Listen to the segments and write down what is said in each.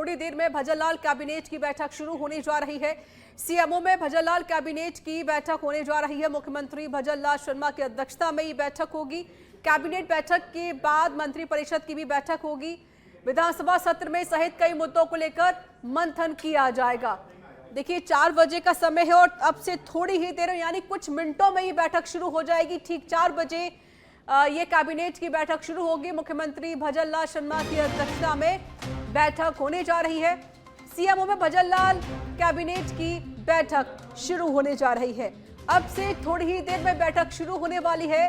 थोड़ी देर में भजनलाल कैबिनेट की बैठक शुरू होने जा रही है। सीएमओ में भजनलाल कैबिनेट की बैठक होने जा रही है। मुख्यमंत्री भजनलाल शर्मा की अध्यक्षता में ये बैठक होगी। कैबिनेट बैठक के बाद मंत्रिपरिषद की भी बैठक होगी। विधानसभा सत्र में सहित कई मुद्दों को लेकर मंथन किया जाएगा। देखिए 4 बजे का समय है और अब से थोड़ी ही देर यानी कुछ मिनटों में ये बैठक शुरू हो जाएगी। ठीक 4 बजे ये कैबिनेट की बैठक शुरू होगी। मुख्यमंत्री भजनलाल शर्मा की अध्यक्षता में बैठक होने जा रही है। सीएमओ में भजनलाल कैबिनेट की बैठक शुरू होने जा रही है। अब से थोड़ी ही देर में बैठक शुरू होने वाली है।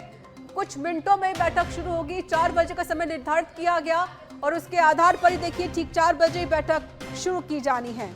कुछ मिनटों में बैठक शुरू होगी। 4 बजे का समय निर्धारित किया गया और उसके आधार पर ही देखिए ठीक 4 बजे बैठक शुरू की जानी है।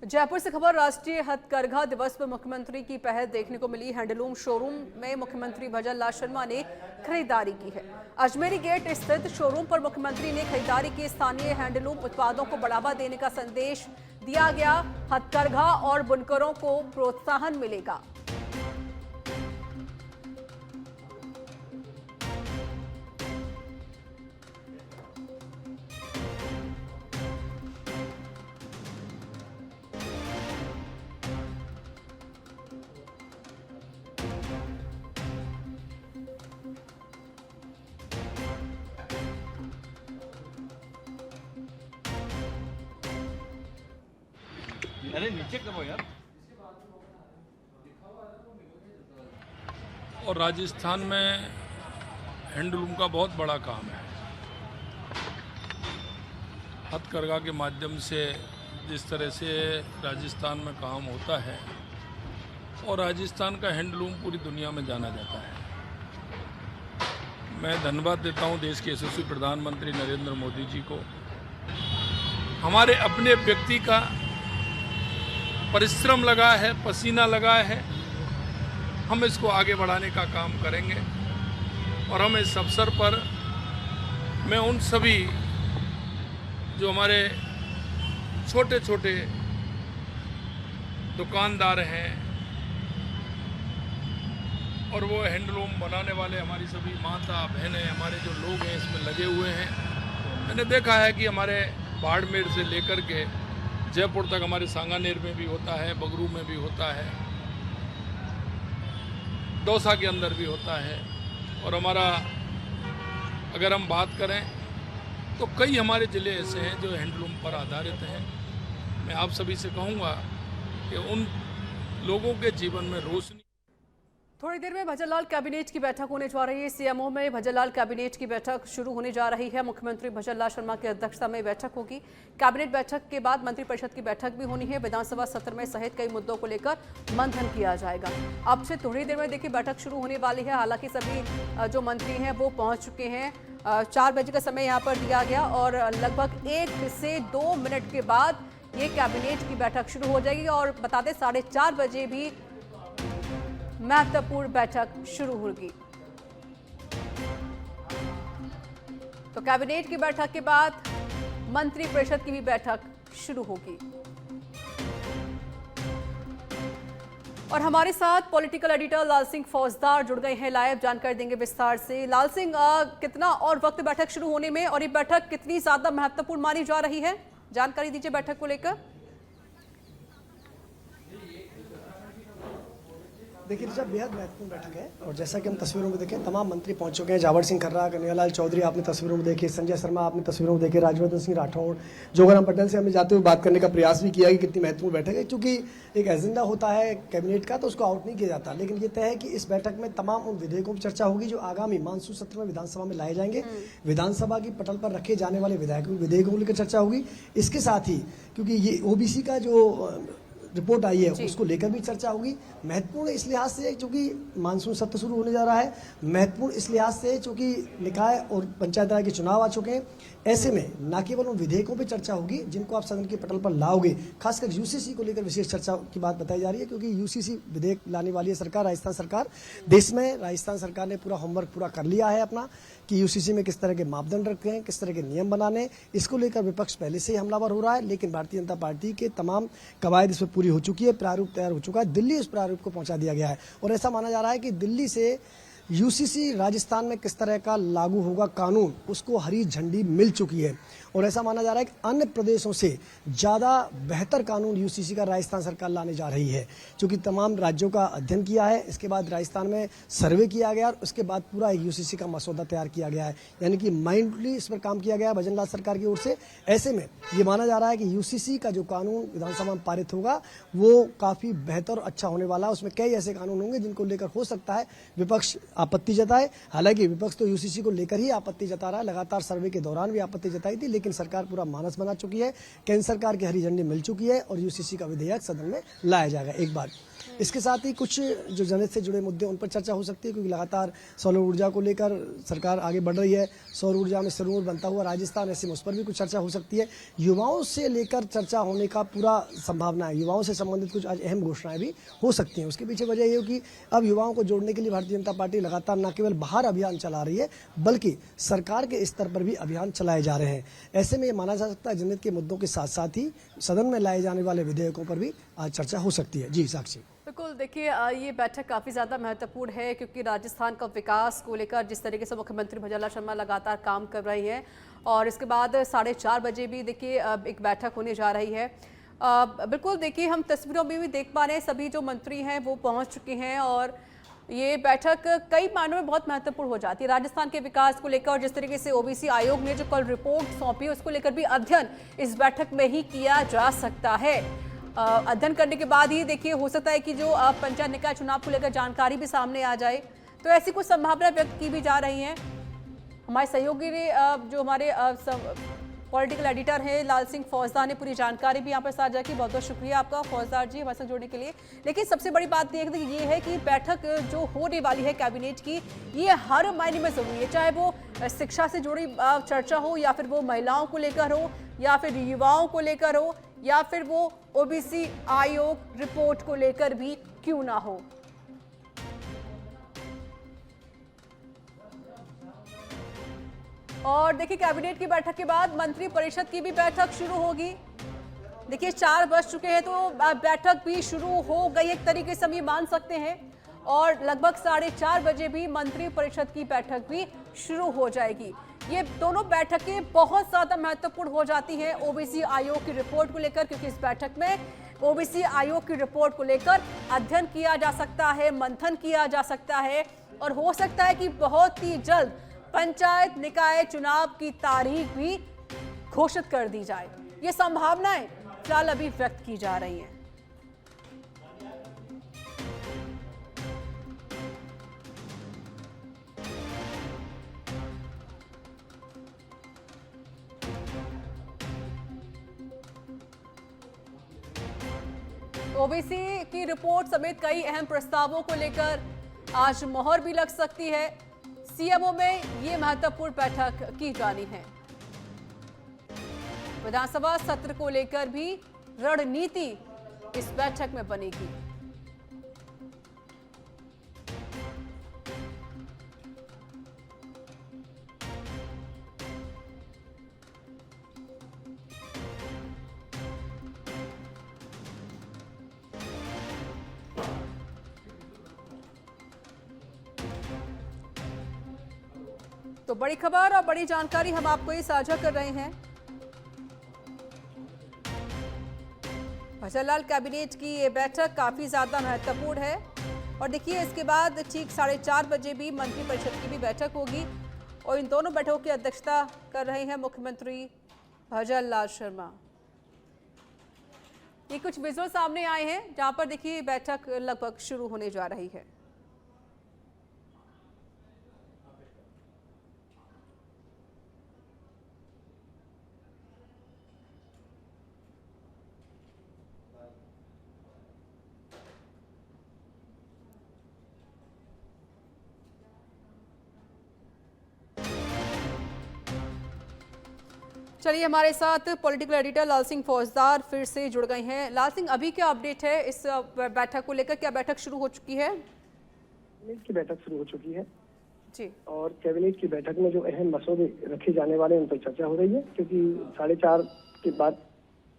जयपुर से खबर। राष्ट्रीय हथकरघा दिवस पर मुख्यमंत्री की पहल देखने को मिली। हैंडलूम शोरूम में मुख्यमंत्री भजनलाल शर्मा ने खरीदारी की है। अजमेरी गेट स्थित शोरूम पर मुख्यमंत्री ने खरीदारी की। स्थानीय हैंडलूम उत्पादों को बढ़ावा देने का संदेश दिया गया। हथकरघा और बुनकरों को प्रोत्साहन मिलेगा। अरे नीचे करो यार। और राजस्थान में हैंडलूम का बहुत बड़ा काम है। हथकरघा के माध्यम से जिस तरह से राजस्थान में काम होता है और राजस्थान का हैंडलूम पूरी दुनिया में जाना जाता है। मैं धन्यवाद देता हूं देश के यशस्वी प्रधानमंत्री नरेंद्र मोदी जी को। हमारे अपने व्यक्ति का परिश्रम लगा है, पसीना लगा है। हम इसको आगे बढ़ाने का काम करेंगे और हम इस अवसर पर मैं उन सभी जो हमारे छोटे छोटे दुकानदार हैं और वो हैंडलूम बनाने वाले हमारी सभी माता बहनें, हमारे जो लोग हैं इसमें लगे हुए हैं। मैंने देखा है कि हमारे बाड़मेर से लेकर के जयपुर तक हमारे सांगानेर में भी होता है, बगरू में भी होता है, दौसा के अंदर भी होता है। और हमारा अगर हम बात करें तो कई हमारे ज़िले ऐसे हैं जो हैंडलूम पर आधारित हैं। मैं आप सभी से कहूँगा कि उन लोगों के जीवन में रोशनी। थोड़ी देर में भजनलाल कैबिनेट की बैठक होने जा रही है। सीएमओ में भजनलाल कैबिनेट की बैठक शुरू होने जा रही है। मुख्यमंत्री भजनलाल शर्मा की अध्यक्षता में बैठक होगी। कैबिनेट बैठक के बाद मंत्रिपरिषद की बैठक भी होनी है। विधानसभा सत्र में सहित कई मुद्दों को लेकर मंथन किया जाएगा। अब से थोड़ी देर में देखिए बैठक शुरू होने वाली है। हालांकि सभी जो मंत्री हैं वो पहुंच चुके हैं। 4 बजे का समय यहाँ पर दिया गया और लगभग 1 से 2 मिनट के बाद ये कैबिनेट की बैठक शुरू हो जाएगी। और बता दें 4:30 बजे भी महत्वपूर्ण बैठक शुरू होगी। तो कैबिनेट की बैठक के बाद मंत्रिपरिषद की भी बैठक शुरू होगी। और हमारे साथ पॉलिटिकल एडिटर लाल सिंह फौजदार जुड़ गए हैं। लाइव जानकारी देंगे विस्तार से। लाल सिंह, कितना और वक्त बैठक शुरू होने में और ये बैठक कितनी ज्यादा महत्वपूर्ण मानी जा रही है, जानकारी दीजिए बैठक को लेकर। देखिए ऋचा, बेहद महत्वपूर्ण बैठक है और जैसा कि हम तस्वीरों में देखें तमाम मंत्री पहुंच चुके हैं। जावड़ सिंह खर्रा, कन्हैयालाल चौधरी आपने तस्वीरों में देखे, संजय शर्मा आपने तस्वीरों में देखे, राज्यवर्धन सिंह राठौड़, जोगाराम पटेल से हमने जाते हुए बात करने का प्रयास भी किया कि कितनी महत्वपूर्ण बैठक है। क्योंकि एक एजेंडा होता है कैबिनेट का तो उसको आउट नहीं किया जाता, लेकिन ये तय है कि इस बैठक में तमाम उन विधेयकों पर चर्चा होगी जो आगामी मानसून सत्र में विधानसभा में लाए जाएंगे। विधानसभा की पटल पर रखे जाने वाले विधेयकों को लेकर चर्चा होगी। इसके साथ ही क्योंकि ये ओबीसी का जो रिपोर्ट आई है उसको लेकर भी चर्चा होगी। महत्वपूर्ण इस लिहाज से क्योंकि मानसून सत्र शुरू होने जा रहा है, महत्वपूर्ण इस लिहाज से क्योंकि निकाय और पंचायत राज के चुनाव आ चुके हैं। ऐसे में न केवल उन विधेयकों पे चर्चा होगी जिनको आप सदन के पटल पर लाओगे, खासकर यूसीसी को लेकर विशेष चर्चा की बात बताई जा रही है। क्योंकि यूसीसी विधेयक लाने वाली है सरकार, राजस्थान सरकार। देश में राजस्थान सरकार ने पूरा होमवर्क पूरा कर लिया है अपना कि यूसीसी में किस तरह के मापदंड रखे हैं, किस तरह के नियम बनाने हैं, इसको लेकर विपक्ष पहले से ही हमलावर हो रहा है। लेकिन भारतीय जनता पार्टी के तमाम कवायद इस पर पूरी हो चुकी है, प्रारूप तैयार हो चुका है, दिल्ली इस प्रारूप को पहुंचा दिया गया है और ऐसा माना जा रहा है कि दिल्ली से यूसीसी राजस्थान में किस तरह का लागू होगा कानून, उसको हरी झंडी मिल चुकी है और ऐसा माना जा रहा है कि अन्य प्रदेशों से ज़्यादा बेहतर कानून यूसीसी का राजस्थान सरकार लाने जा रही है। क्योंकि तमाम राज्यों का अध्ययन किया है, इसके बाद राजस्थान में सर्वे किया गया और उसके बाद पूरा एक यूसीसी का मसौदा तैयार किया गया है, यानी कि माइंडली इस पर काम किया गया है भजनलाल सरकार की ओर से। ऐसे में ये माना जा रहा है कि यूसीसी का जो कानून विधानसभा में पारित होगा वो काफ़ी बेहतर और अच्छा होने वाला है। उसमें कई ऐसे कानून होंगे जिनको लेकर हो सकता है विपक्ष आपत्ति जताए। हालांकि विपक्ष तो यूसीसी को लेकर ही आपत्ति जता रहा है, लगातार सर्वे के दौरान भी आपत्ति जताई थी, लेकिन सरकार पूरा मानस बना चुकी है, केंद्र सरकार की हरी झंडी मिल चुकी है और यूसीसी का विधेयक सदन में लाया जाएगा एक बार। इसके साथ ही कुछ जो जनहित से जुड़े मुद्दे उन पर चर्चा हो सकती है, क्योंकि लगातार सौर ऊर्जा को लेकर सरकार आगे बढ़ रही है। सौर ऊर्जा में सिरमौर बनता हुआ राजस्थान, ऐसे में उस पर भी कुछ चर्चा हो सकती है। युवाओं से लेकर चर्चा होने का पूरा संभावना है, युवाओं से संबंधित कुछ आज अहम घोषणाएं भी हो सकती हैं। उसके पीछे वजह ये हो कि अब युवाओं को जोड़ने के लिए भारतीय जनता पार्टी लगातार न केवल बाहर अभियान चला रही है बल्कि सरकार के स्तर पर भी अभियान चलाए जा रहे हैं। ऐसे में ये माना जा सकता है जनहित के मुद्दों के साथ साथ ही सदन में लाए जाने वाले विधेयकों पर भी आज चर्चा हो सकती है। जी साक्षी। बिल्कुल, देखिए ये बैठक काफ़ी ज़्यादा महत्वपूर्ण है क्योंकि राजस्थान का विकास को लेकर जिस तरीके से मुख्यमंत्री भजनलाल शर्मा लगातार काम कर रही हैं और इसके बाद 4:30 बजे भी देखिए एक बैठक होने जा रही है। बिल्कुल देखिए हम तस्वीरों में भी देख पा रहे हैं सभी जो मंत्री हैं वो पहुंच चुके हैं और ये बैठक कई मायनों में बहुत महत्वपूर्ण हो जाती है राजस्थान के विकास को लेकर। और जिस तरीके से ओबीसी आयोग ने जो कल रिपोर्ट सौंपी उसको लेकर भी अध्ययन इस बैठक में ही किया जा सकता है। अध्ययन करने के बाद ही देखिए हो सकता है कि जो पंचायत निकाय चुनाव को लेकर जानकारी भी सामने आ जाए, तो ऐसी कुछ संभावना व्यक्त की भी जा रही हैं। हमारे सहयोगी ने जो हमारे पॉलिटिकल एडिटर हैं लाल सिंह फौजदार ने पूरी जानकारी भी यहाँ पर साझा की। बहुत बहुत शुक्रिया आपका फौजदार जी हमारे साथ जुड़ने के लिए। लेकिन सबसे बड़ी बात ये है कि बैठक जो होने वाली है कैबिनेट की, ये हर मायने में जरूरी है, चाहे वो शिक्षा से जुड़ी चर्चा हो या फिर वो महिलाओं को लेकर हो या फिर युवाओं को लेकर हो या फिर वो ओबीसी आयोग रिपोर्ट को लेकर भी क्यों ना हो। और देखिए कैबिनेट की बैठक के बाद मंत्री परिषद की भी बैठक शुरू होगी। देखिए 4 बज चुके हैं तो बैठक भी शुरू हो गई एक तरीके से हम ये मान सकते हैं और लगभग 4:30 बजे भी मंत्री परिषद की बैठक भी शुरू हो जाएगी। ये दोनों बैठकें बहुत ज़्यादा महत्वपूर्ण हो जाती हैं ओबीसी आयोग की रिपोर्ट को लेकर, क्योंकि इस बैठक में ओबीसी आयोग की रिपोर्ट को लेकर अध्ययन किया जा सकता है, मंथन किया जा सकता है और हो सकता है कि बहुत ही जल्द पंचायत निकाय चुनाव की तारीख भी घोषित कर दी जाए। ये संभावनाएं फिलहाल अभी व्यक्त की जा रही हैं। ओबीसी की रिपोर्ट समेत कई अहम प्रस्तावों को लेकर आज मोहर भी लग सकती है। सीएमओ में ये महत्वपूर्ण बैठक की जानी है। विधानसभा सत्र को लेकर भी रणनीति इस बैठक में बनेगी। तो बड़ी खबर और बड़ी जानकारी हम आपको ये साझा कर रहे हैं। भजनलाल कैबिनेट की ये बैठक काफी ज्यादा महत्वपूर्ण है और देखिए इसके बाद ठीक 4:30 बजे भी मंत्री परिषद की भी बैठक होगी और इन दोनों बैठकों की अध्यक्षता कर रहे हैं मुख्यमंत्री भजनलाल शर्मा। ये कुछ विजुअल सामने आए हैं जहां पर देखिए बैठक लगभग शुरू होने जा रही है। चलिए हमारे साथ पॉलिटिकल एडिटर लाल सिंह फौजदार फिर से जुड़ गए हैं। लाल सिंह, अभी क्या अपडेट है इस बैठक को लेकर? क्या बैठक शुरू हो चुकी है? की बैठक शुरू हो चुकी है। जी। और कैबिनेट की बैठक में जो अहम मसौदे रखे जाने वाले हैं उन पर चर्चा हो रही है, क्योंकि 4:30 के बाद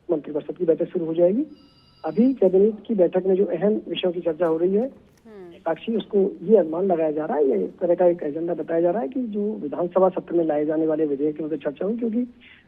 मंत्रिपरिषद की बैठक शुरू हो जाएगी। अभी कैबिनेट की बैठक में जो अहम विषयों की चर्चा हो रही है, साक्षी उसको ये अनुमान लगाया जा रहा है, ये इस तरह का एक एजेंडा बताया जा रहा है कि जो विधानसभा सत्र में लाए जाने वाले विधेयक की उनसे चर्चा हुई, क्योंकि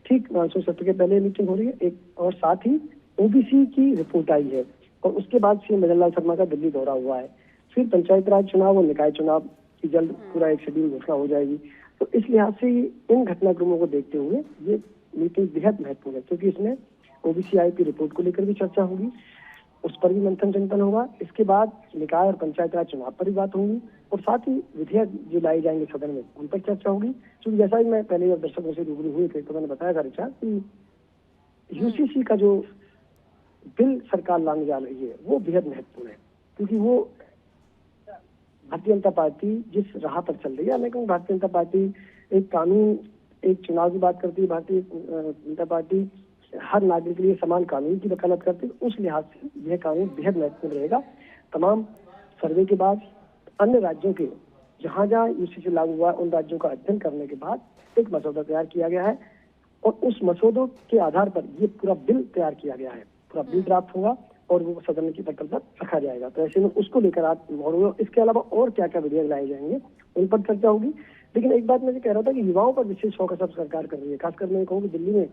ठीक मानसून सत्र के पहले मीटिंग हो रही है एक, और साथ ही ओबीसी की रिपोर्ट आई है, और उसके बाद सीएम भजनलाल शर्मा का दिल्ली दौरा हुआ है। फिर पंचायत राज चुनाव और निकाय चुनाव की जल्द पूरा एक शेड्यूल घोषणा हो जाएगी। तो इस लिहाज से इन घटनाक्रमों को देखते हुए ये मीटिंग बेहद महत्वपूर्ण है, क्योंकि इसमें ओबीसी आयोग की रिपोर्ट को लेकर भी चर्चा होगी, उस पर भी मंथन चिंतन होगा। इसके बाद निकाय और पंचायत राज चुनाव पर भी बात होगी, और साथ ही विधेयक जो लाए जाएंगे सदन में उन पर चर्चा होगी। क्योंकि जैसा ही मैं पहले जब दर्शकों से रूबरू हुए थे तो मैंने बताया था रिचा कि यूसीसी का जो बिल सरकार लाने जा रही है वो बेहद महत्वपूर्ण है, क्योंकि वो भारतीय जनता पार्टी जिस राह पर चल रही है, मैं कहूँ भारतीय जनता पार्टी एक कानून, एक चुनाव की बात करती है, भारतीय जनता पार्टी हर नागरिक के लिए समान कानून की वकालत करती है। उस लिहाज से यह कानून बेहद महत्वपूर्ण रहेगा। तमाम सर्वे के बाद अन्य राज्यों के जहां जहां यूसीसी लागू हुआ उन राज्यों का अध्ययन करने के बाद एक मसौदा तैयार किया गया है, और उस मसौदों के आधार पर ये पूरा बिल तैयार किया गया है। पूरा बिल ड्राफ्ट होगा और वो सदन की पटल पर रखा जाएगा। तो ऐसे में उसको लेकर आज मोहर हुआ। इसके अलावा और क्या क्या विधेयक लाए जाएंगे उन पर चर्चा होगी। लेकिन एक बात मैं कह रहा था कि युवाओं पर विशेष फोकस अब सरकार कर रही है। खासकर मैं कहूँ कि दिल्ली में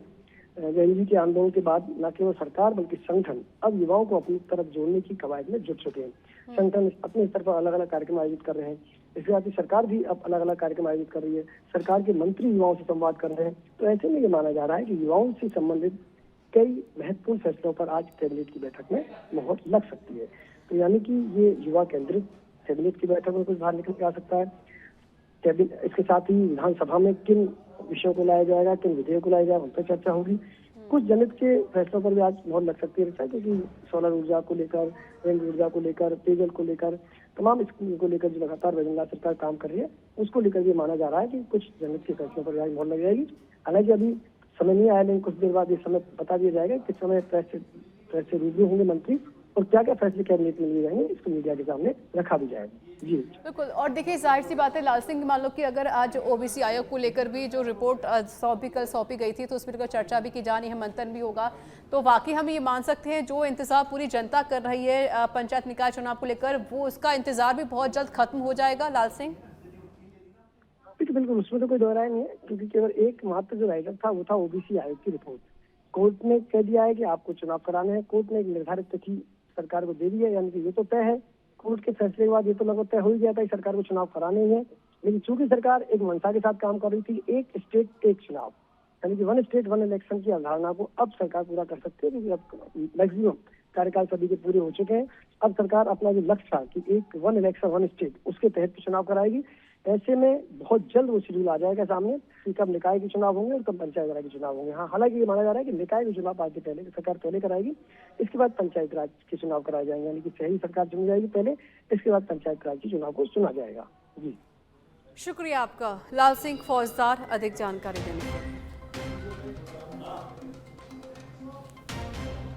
एनजी के आंदोलन के बाद न केवल सरकार बल्कि संगठन अब युवाओं को अपनी तरफ जोड़ने की कवायद में जुट चुके हैं। संगठन अपने स्तर पर अलग अलग कार्यक्रम आयोजित कर रहे हैं। इसके साथ ही सरकार भी अब अलग अलग कार्यक्रम आयोजित कर रही है। सरकार के मंत्री युवाओं से संवाद कर रहे हैं। तो ऐसे में ये माना जा रहा है कि युवाओं से संबंधित कई महत्वपूर्ण फैसलों पर आज कैबिनेट की बैठक में मोहर लग सकती है। तो यानी कि ये युवा केंद्रित कैबिनेट की बैठक में कुछ बाहर निकल के आ सकता है। इसके साथ ही विधानसभा में किन विषयों को लाया जाएगा, किन विधेयक को लाया जाएगा, उन पर चर्चा होगी। कुछ जनहित के फैसलों पर भी आज मोहर लग सकती है, क्योंकि सोलर ऊर्जा को लेकर, विंड ऊर्जा को लेकर, पेयजल को लेकर, तमाम स्कीम को लेकर जो लगातार भजनलाल सरकार काम कर रही है उसको लेकर भी माना जा रहा है कि कुछ जनहित के फैसलों पर आज मोहर लग जाएगी। हालांकि अभी समय नहीं आया, लेकिन कुछ देर बाद ये समय बता दिया जाएगा किस समय प्रेस से रूबरू होंगे मंत्री और क्या क्या फैसले कैबिनेट में लिए जाएंगे, इसको मीडिया के सामने रखा भी जाएगा। जी बिल्कुल। और देखिए जाहिर सी बात है लाल सिंह, मान लो कि अगर आज ओबीसी आयोग को लेकर भी जो रिपोर्ट कल सौंपी गई थी तो उसमें तो चर्चा भी की जानी है, मंथन भी होगा, तो वाकई हम ये मान सकते हैं जो इंतजार पूरी जनता कर रही है पंचायत निकाय चुनाव को लेकर, वो उसका इंतजार भी बहुत जल्द खत्म हो जाएगा। लाल सिंह बिल्कुल, उसमें तो कोई दो राय नहीं है, क्योंकि केवल एक मात्र जो राइटर था वो था ओबीसी आयोग की रिपोर्ट। कोर्ट ने कह दिया है कि आपको चुनाव कराने हैं। कोर्ट ने एक निर्धारित तिथि सरकार को दे दी है, यानी कि ये तो तय है। कोर्ट के फैसले के बाद ये तो लगभग तय हो ही गया था कि सरकार को चुनाव कराने ही है। लेकिन चूंकि सरकार एक मंशा के साथ काम कर रही थी, एक स्टेट एक चुनाव, यानी कि वन स्टेट वन इलेक्शन की अवधारणा को अब सरकार पूरा कर सकती है, क्योंकि अब मैक्सिमम कार्यकाल सभी के पूरे हो चुके हैं। अब सरकार अपना जो लक्ष्य था कि एक वन इलेक्शन वन स्टेट, उसके तहत चुनाव कराएगी। ऐसे में बहुत जल्द वो शेड्यूल आ जाएगा सामने कि कब निकाय के चुनाव होंगे और कब पंचायत राज के चुनाव होंगे। हाँ, हालांकि ये माना जा रहा है कि निकाय के चुनाव पार्टी पहले, सरकार पहले कराएगी, इसके बाद पंचायत राज के चुनाव कराए जाएंगे, यानी कि शहरी सरकार चुनी जाएगी पहले, इसके बाद पंचायत राज के चुनाव को चुना जाएगा। जी शुक्रिया आपका लाल सिंह फौजदार अधिक जानकारी देने के लिए।